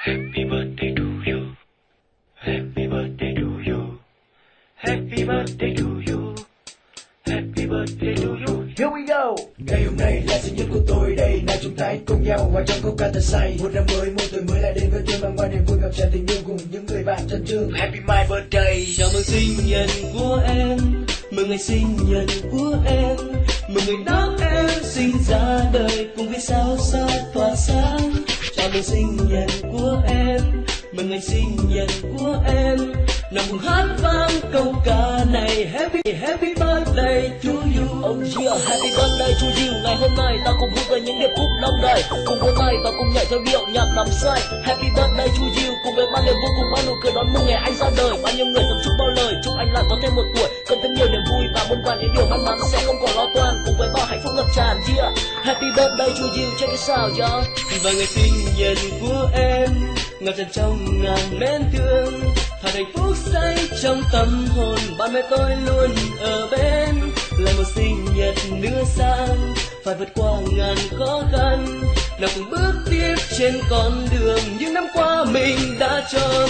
Happy birthday to you. Happy birthday to you. Happy birthday to you. Happy birthday to you. Here we go. Ngày hôm nay là sinh nhật của tôi đây, nào chúng ta hãy cùng nhau hòa trong khúc ca thật say. Một năm mới, một tuổi mới lại đến với tôi mang qua niềm vui ngập tràn tình yêu cùng những người bạn thân thương. Happy my birthday. Chào mừng sinh nhật của em, mừng ngày sinh nhật của em, mừng ngày đó em sinh ra đời cùng với sao sao tỏa sáng. Chào mừng sinh nhật của em, mừng ngày sinh nhật của em, nào cùng hát vang câu ca này. Happy happy birthday to you. Oh yeah, happy birthday to you. Ngày hôm nay ta cùng vui với những điệp khúc năm đời, cùng vỗ tay và cùng nhảy theo điệu nhạc đắm say. Happy birthday to you, cùng với bao niềm vui, cùng bao nụ cười đón mừng ngày anh ra đời. Bao nhiêu người thầm chúc bao lời, chúc anh lại có thêm một tuổi, cần thêm nhiều niềm vui và muôn vàn những điều may mắn sẽ không còn lo toan, cùng với bao hạnh phúc ngập tràn. Yeah, happy birthday to you, check it out y'all. Và ngày sinh nhật của em ngập tràn trong ngàn mến thương, thật hạnh phúc say trong tâm hồn, bạn mẹ tôi luôn ở bên. Lại một sinh nhật nữa sang, phải vượt qua ngàn khó khăn, nào cùng bước tiếp trên con đường những năm qua mình đã chọn.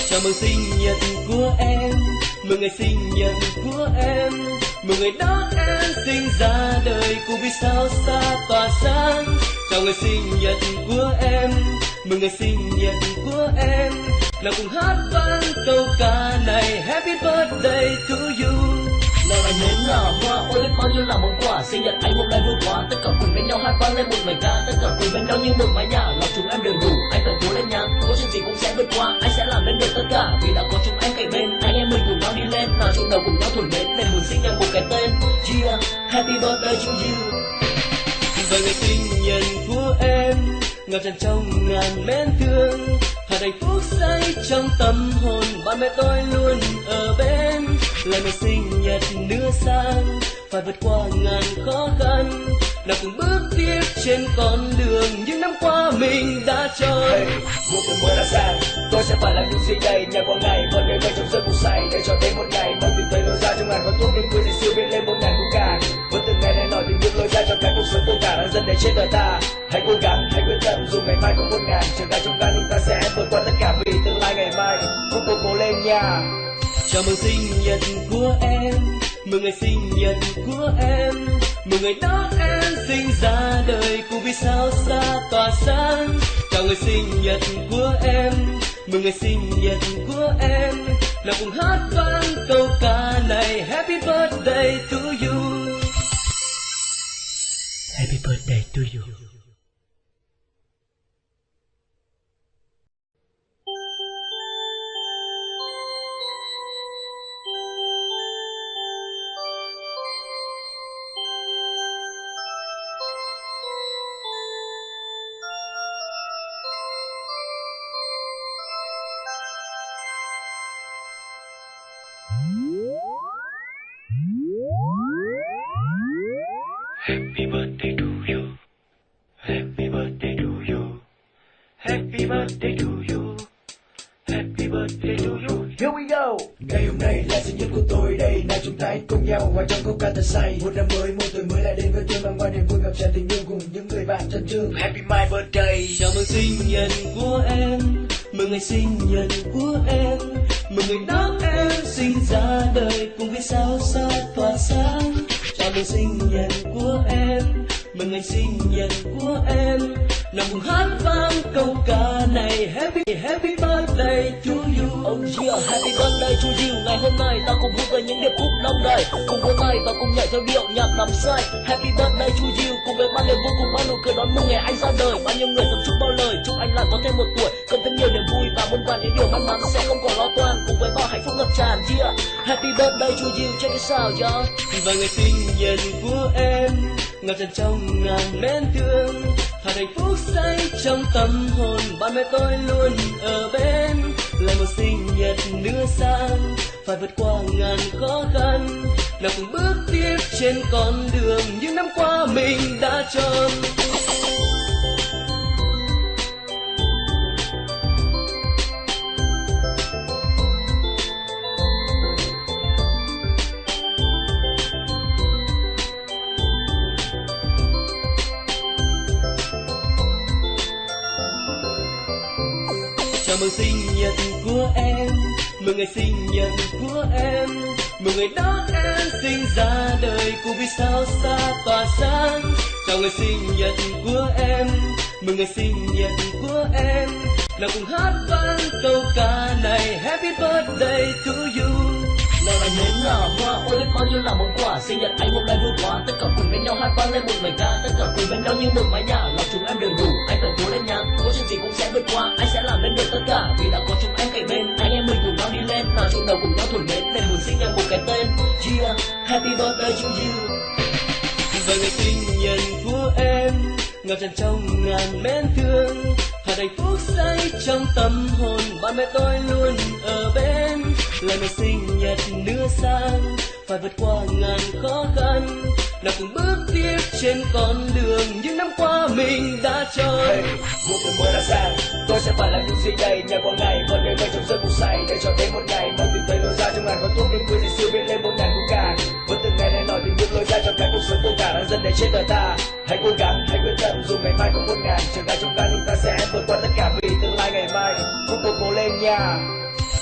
Chào mừng sinh nhật của em, mừng ngày sinh nhật của em, mừng ngày đó em sinh ra đời cùng vì sao xa tỏa sáng. Chào ngày sinh nhật của em, mừng ngày sinh nhật của em, nào cùng hát vang câu ca này. Happy birthday to you. Nào là nến nở hoa, ôi biết bao nhiêu là món quà sinh nhật anh hôm nay vui quá. Tất cả cùng bên nhau hát vang lên một bài ca, tất cả cùng bên nhau như một mái nhà, lòng chúng em đều đủ. Anh phải cố lên nhá, có chuyện gì cũng sẽ vượt qua, anh sẽ làm nên được tất cả vì đã có chúng anh cạnh bên. Anh em mình cùng nhau đi lên, nào chung đầu cùng nhau thổi nến để mừng sinh nhật một cái tên. Yeah, happy birthday to you. Và ngày sinh nhật của em ngập tràn trong ngàn mến thương, thật hạnh phúc say trong tâm hồn, bạn mẹ tôi luôn ở bên. Lại một sinh nhật nữa sang, phải vượt qua ngàn khó khăn, nào cùng bước tiếp trên con đường những năm qua mình đã chọn. Hey, một tuổi mới đã sang, tôi sẽ phải làm những gì đây? Nhạc qua ngày vẫn đến với trong giấc ngủ say, để cho đến một ngày mong tìm thấy lối ra trong ngàn con thuốc đêm khuya thì siêu biến lên một ngàn khúc ca. Vẫn từng ngày này nổi tìm được lối ra cho cái cuộc sống vô cả đang dần đầy trên đời ta. Hãy cố gắng, hãy quyết tâm dù ngày mai có muôn ngàn trở ngại trong gan, chúng ta sẽ vượt qua tất cả vì tương lai ngày mai. Cùng cố lên nha. Chào mừng sinh nhật của em, mừng ngày sinh nhật của em, mừng ngày đó em sinh ra đời cùng vì sao xa tỏa sáng. Chào ngày sinh nhật của em, mừng ngày sinh nhật của em, nào cùng hát vang câu ca này. Happy birthday to you. Happy birthday to you. Happy birthday to you. Happy birthday to you. Happy birthday to you. Happy birthday to you. Here we go. Ngày hôm nay là sinh nhật của tôi đây, nào chúng ta hãy cùng nhau hòa trong khúc ca thật say. Một năm mới, một tuổi mới lại đến với tôi mang qua niềm vui ngập tràn tình yêu cùng những người bạn thân thương. Happy my birthday. Chào mừng sinh nhật của em, mừng ngày sinh nhật của em, mừng ngày đó em sinh ra đời cùng với sao sao tỏa sáng. Chào mừng sinh nhật của em, mừng ngày sinh nhật của em, nào cùng hát vang câu ca này. Happy happy birthday to you. Oh yeah, happy birthday to you. Ngày hôm nay ta cùng vui với những điệp khúc năm đời, cùng vỗ tay và cùng nhảy theo điệu nhạc đắm say. Happy birthday to you, cùng với bao niềm vui, cùng bao nụ cười đón mừng ngày anh ra đời. Bao nhiêu người thầm chúc bao lời, chúc anh lại có thêm một tuổi, cần thêm nhiều niềm vui và muôn vàn những điều may mắn sẽ không còn lo toan, cùng với bao hạnh phúc ngập tràn. Yeah, happy birthday to you, check it out y'all. Và ngày sinh nhật của em ngập tràn trong ngàn mến thương, thật hạnh phúc say trong tâm hồn, bạn mẹ tôi luôn ở bên. Lại một sinh nhật nữa sang, phải vượt qua ngàn khó khăn, nào cùng bước tiếp trên con đường những năm qua mình đã chọn. Chào mừng sinh nhật của em, mừng ngày sinh nhật của em, mừng ngày đó em sinh ra đời cùng vì sao xa tỏa sáng. Chào ngày sinh nhật của em, mừng ngày sinh nhật của em, nào cùng hát vang câu ca này Happy birthday to you. Lời bài nến là hoa, ôi biết bao nhiêu là món quà sinh nhật anh hôm nay vui quá. Tất cả cùng bên nhau hát vang lên một lời ca, tất cả cùng bên nhau như một mái nhà, lòng chúng em đều đủ. Anh phải cố lên nhá, có chuyện gì cũng sẽ vượt qua, anh sẽ làm lên được tất cả vì đã có chúng em cạnh bên. Anh em mình cùng nhau đi lên, nào chung đầu cùng nhau thổi nến để mừng sinh nhật một cái tên. Yeah, happy birthday to you. Và ngày sinh nhật của em ngập tràn trong ngàn mến thương, hạt hạnh phúc say trong tâm hồn, bạn bè tôi luôn ở bên. Là ngày sinh nhật nữa sang, phải vượt qua ngàn khó khăn, nào cùng bước tiếp trên con đường những năm qua mình đã chọn. Hey, một ngày mới đã sang, tôi sẽ phải làm những gì đây? Nhờ qua ngày vẫn đêm quay trong giấc ngủ say, để cho đến một ngày mới tìm thấy lối ra trong ngàn con thuốc đêm khuya thì siêu biến lên một ngàn cung ca. Vẫn từng ngày này nói tìm được lối ra cho cái cuộc sống vô cả đang dần để trên đời ta. Hãy cố gắng, hãy quyết tâm, dù ngày mai có 1000 trở ngại trong gan, chúng ta sẽ vượt qua tất cả vì tương lai ngày mai. Cùng cố cố lên nha.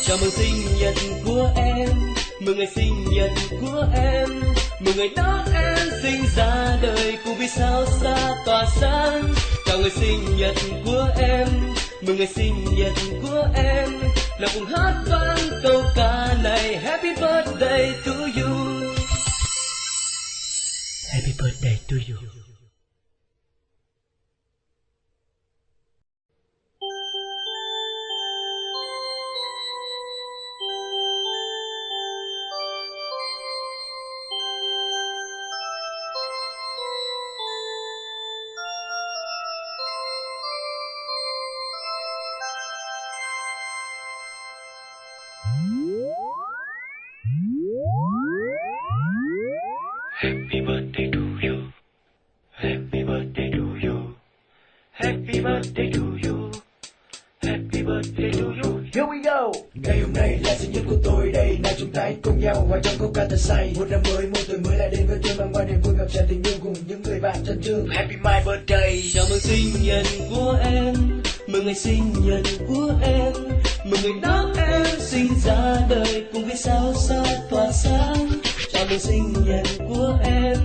Chào mừng sinh nhật của em, mừng ngày sinh nhật của em, mừng ngày đó em sinh ra đời cùng vì sao xa tỏa sáng. Chào ngày sinh nhật của em, mừng ngày sinh nhật của em, nào cùng hát vang câu ca này Happy birthday to you. Happy birthday to you. Happy birthday to you. Happy birthday to you. Happy birthday to you. Happy birthday to you. Here we go. Ngày hôm nay là sinh nhật của tôi đây, nào chúng ta hãy cùng nhau hòa trong câu ca thật say. Một năm mới, một tuổi mới lại đến với tôi, mang qua niềm vui ngập tràn tình yêu cùng những người bạn thân thương. Happy my birthday. Chào mừng sinh nhật của em, mừng ngày sinh nhật của em, mừng ngày đó em sinh ra đời cùng vì sao xa tỏa sáng. Chào mừng sinh nhật của em,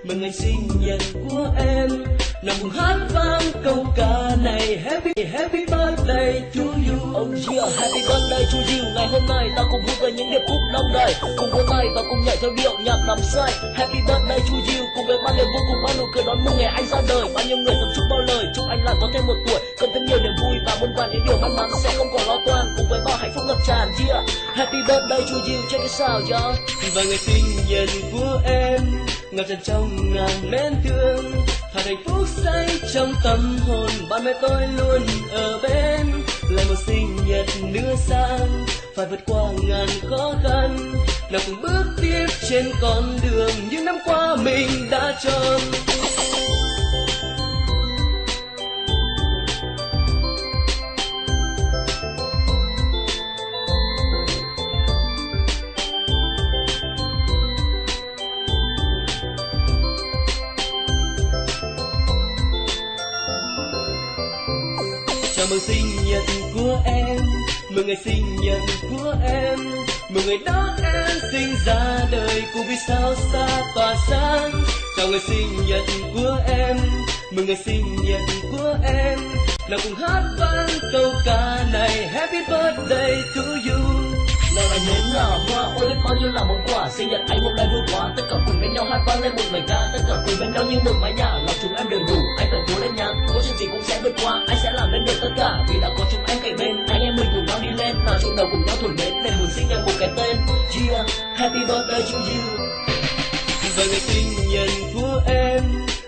mừng ngày sinh nhật của em, nào cùng hát vang câu ca này Happy Happy birthday to you. Oh yeah, happy birthday to you. Ngày hôm nay ta cùng vui với những điệp khúc năm đời, cùng vỗ tay và cùng nhảy theo điệu nhạc nằm say. Happy birthday to you, cùng với bao niềm vui, cùng bao nụ cười đón mừng ngày anh ra đời. Bao nhiêu người thầm chúc bao lời chúc anh lại có thêm một tuổi, cần thêm nhiều niềm vui và muôn vàn những điều may mắn sẽ không còn lo toan, cùng với bao hạnh phúc ngập tràn. Yeah, happy birthday to you, check it out y'all. Và ngày sinh nhật của em ngập tràn trong ngàn mến thương, hạt hạnh phúc say trong tâm hồn, bạn bè tôi luôn ở bên. Lại một sinh nhật nữa sang, phải vượt qua ngàn khó khăn, nào cùng bước tiếp trên con đường những năm qua mình đã chọn. Chào mừng sinh nhật của em, mừng ngày sinh nhật của em, mừng ngày đó em sinh ra đời cùng vì sao xa tỏa sáng. Chào ngày sinh nhật của em, mừng ngày sinh nhật của em, nào cùng hát vang câu ca này Happy birthday to you. Lời bài nến là hoa, ôi biết bao nhiêu là món quà sinh nhật anh hôm nay vui quá. Tất cả cùng bên nhau hát vang lên một lời ca, tất cả cùng bên nhau như một mái nhà, lòng chúng em đều đủ. Anh phải cố lên nhá, có chuyện gì cũng sẽ vượt qua, anh sẽ làm lên được tất cả vì đã có chúng em cạnh bên. Anh em mình cùng nhau đi lên, nào chung đầu cùng nhau thổi nến để mừng sinh nhật một cái tên. Yeah, happy birthday to you. Và ngày sinh nhật của em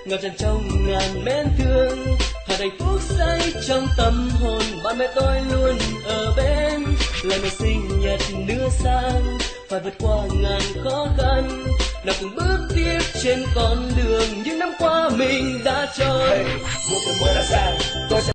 ngập tràn trong ngàn mến thương, hạt hạnh phúc say trong tâm hồn, bạn bè tôi luôn ở bên. Lại một sinh nhật nữa sang, phải vượt qua ngàn khó khăn, nào nào cùng bước tiếp trên con đường những năm qua mình đã chơi. Hey, một tuổi mới đã sang, tôi sẽ